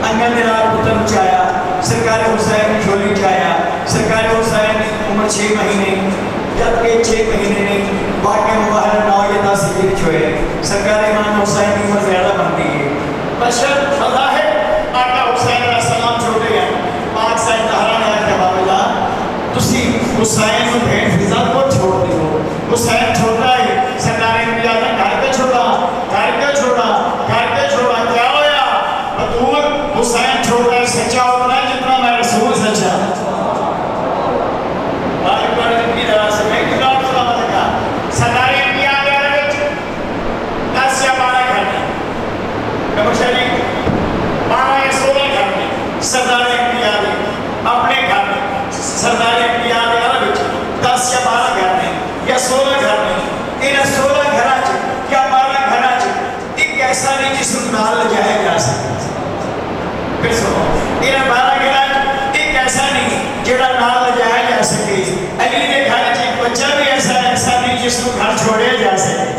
अंगन के नाल पुत्र चाया सरकार हुसैन झोली चाया सरकार हुसैन उम्र 6 महीने जबकि 6 महीने नहीं वाक़या मुबाहर 9 या 10 हिजरी हुए सरकार इमाम हुसैन की उम्र ज़्यादा बनती है बशर मज़ाहिर आका हुसैन अलैहिस्सलाम छोटे हैं पाक साहिब तहरा ने आख्या बाबा तुसी हुसैन को भेंट फिजा को छोड़ दियो हुसैन छोटा है सरकार ने आख्या घर पे छोड़ा क्या होया बतूर हुसैन छोटा है सच्चा उतना जितना मैं रसूल सच्चा सरदार अपने घर सरदार 10 या 12 घर में या 16 घर में इन 16 घर या 12 घर एक ऐसा नहीं जिसको नाल ले जाया जा सकता फिर सुनो इन 12 घर एक ऐसा नहीं जेड़ा नाल ले जाया जा सके अली के घर एक बच्चा भी ऐसा नहीं जिसको घर छोड़े जा सके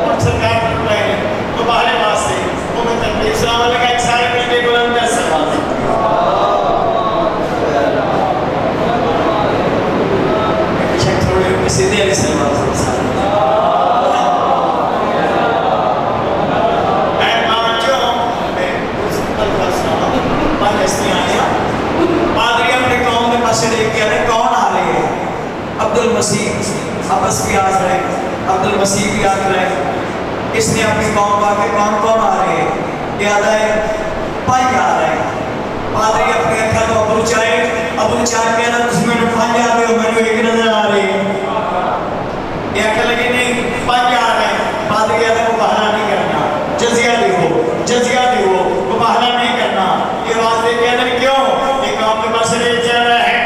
और सरकार तो बाहर वास्ते वो मैं तकलीफ सलाम अलैहि एक सारे मिलके बुलंद कर सवाल चेक थोड़े सीधे अली सलाम अब्दुल मसीह आपस की याद रहे अब्दुल मसीह की याद रहे इसने अपनी कौम आके कौन कौन आ रहे हैं याद आए पाँच आ रहे हैं पादरी अपनी अखा को अबू चाहे कहना तुम मैंने पाँच आ रहे हो मैंने एक नजर आ रही है ये आखिर लगे नहीं पाँच आ रहे हैं पादरी कहता वो बहाना नहीं करना जजिया दे वो बहाना नहीं करना ये बात दे कहते क्यों ये कौम के पास ले जा रहा है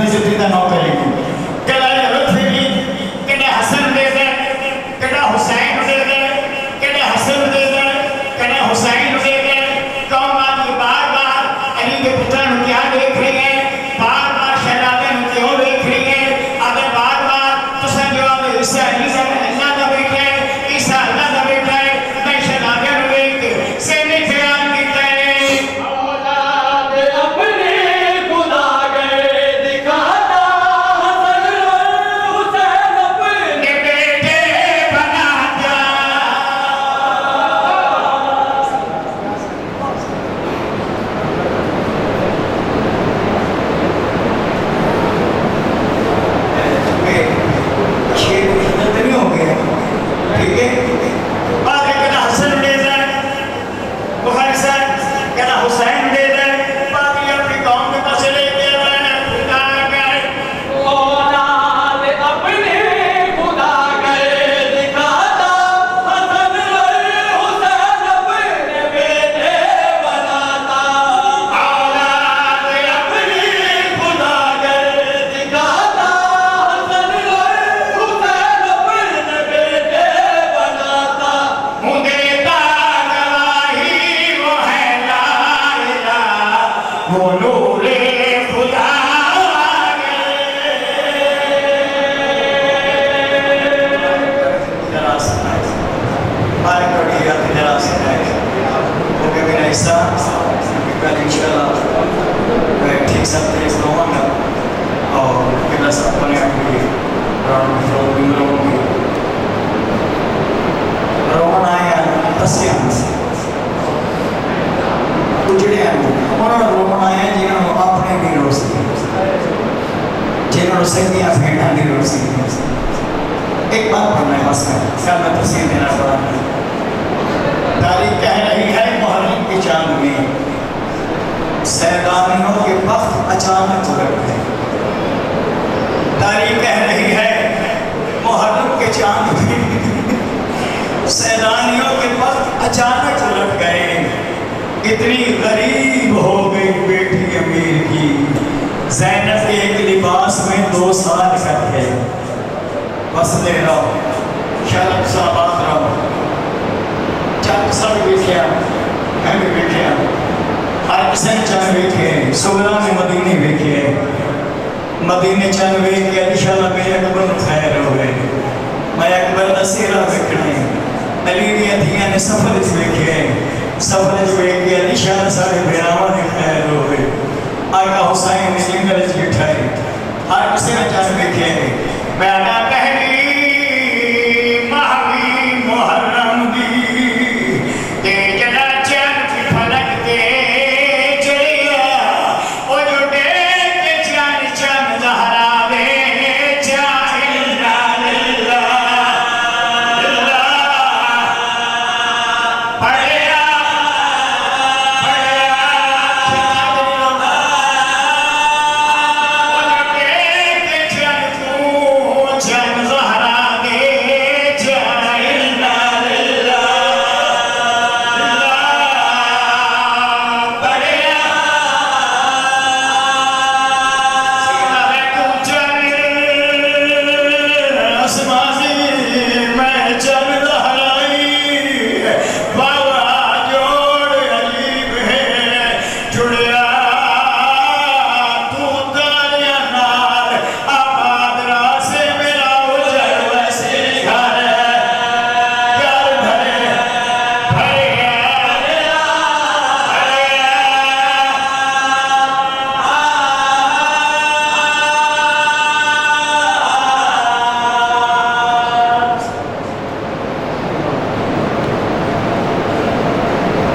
दी जुत्ती का नौ करेगी कला लुत्फ भी कदा हसन दे दे कदा हुसैन दे दे कदा हसन दे दे कदा हुसैन दे दे कौम आदि बार बार अली के पुत्र क्या देख रहे हैं बार बार शहजादे क्यों देख रही है अगर बार बार तुसा जवाब ईसा अल्लाह का बेटा है ईसा अल्लाह का बेटा है मैं शहजादे देख से नहीं बयान किया है औलाद अपने खुदा गए दिखाता हसन हुसैन अपने बेटे बनाता शेर हिम्मत नहीं हो गया ठीक है बाद में कहना हसन दे दे बुखारी साहब कहना हुसैन दे दे बाद में अपनी कौम के पास ले गया खुदा गए औलाद अपने खुदा गए दिखाता हसन हुसैन अपने बेटे बनाता औलाद अपनी खुदा गए दिखाता हसन हुसैन अपने बेटे बनाता मुँह देता गवाही वो है ला इलाहा वो नूरे खुदा जरा सुनाए बारे कड़ी याद जरा सुनाए वो कभी नहीं सा कल इंशाल्लाह मैं ठीक सब तेज रहूँगा और किला सब बने होंगे राउंड रोमन आया तस्या उजड़े उन्होंने रोमन आया जिन्होंने अपने भी रोसी जिन्होंने सैनिया फेंटा भी रोसी एक बात करना है बस क्या मैं तस्वीर देना पड़ा तारीख कह रही है मुहर्रम के चांद में सैलानियों के वक्त अचानक उलट गए तारीख कह रही है मुहर्रम के चांद में सैलानियों के वक्त अचानक उलट गए इतनी गरीब हो गई बेटी अमीर की ज़ैनब के एक लिबास में 2 साल कट गए बस ले रहो शर्म साबाद रहो चक सब वेख्या मैं भी वेख्या हर किसी ने चन वेखे सुगरा ने मदीने वेखे मदीने चन वेख के इंशाअल्लाह मेरे अकबर खैर होवे मैं अकबर का सेहरा वेखना अली दी धियां ने सफर च वेखे सफर च वेख के इंशाअल्लाह सारे बेरावां ने खैर होवे आका हुसैन ने जिंगल च बिठाए हर किसी ने चन वेखे मैं आना कह